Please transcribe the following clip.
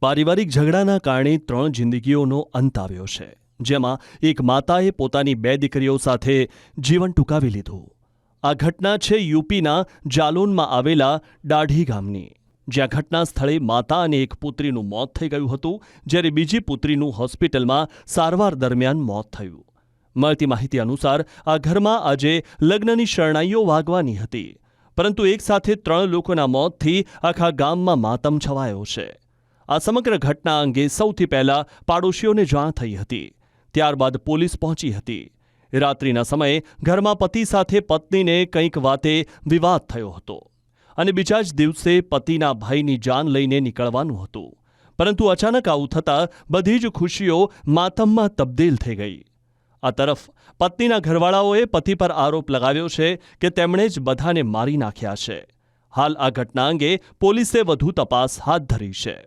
પારિવારિક ઝઘડાના કારણે 3 જિંદગીઓનો અંત આવ્યો છે, જેમાં એક માતાએ પોતાની 2 દીકરીઓ સાથે જીવન ટૂંકાવી લીધું। આ ઘટના છે યુપીના જાલૌનમાં આવેલા દાઢી ગામની, જ્યાં ઘટના સ્થળે માતા અને એક પુત્રીનું મોત થઈ ગયું હતું, જ્યારે બીજી પુત્રીનું હોસ્પિટલમાં સારવાર દરમિયાન મોત થયું। મળતી માહિતી અનુસાર આ ઘરમાં આજે લગ્નની શરણાઈઓ વાગવાની હતી, પરંતુ એક સાથે 3 લોકોના મોતથી આખા ગામમાં માતમ છવાયો છે। આ સમગ્ર ઘટના અંગે સૌથી પહેલા પાડોશીઓને જાણ થઈ હતી, ત્યારબાદ પોલીસ પહોંચી હતી। રાત્રિના સમયે ઘરમાં પતિ સાથે પત્નીને કંઈક વાતે વિવાદ થયો હતો અને બીજા જ દિવસે પતિના ભાઈની જાન લઈને નીકળવાનું હતું, પરંતુ અચાનક આવું થતાં બધી જ ખુશીઓ માતમમાં તબદીલ થઈ ગઈ। આ તરફ પત્નીના ઘરવાળાઓએ પતિ પર આરોપ લગાવ્યો છે કે તેમણે જ બધાને મારી નાખ્યા છે। હાલ આ ઘટના અંગે પોલીસે વધુ તપાસ હાથ ધરી છે।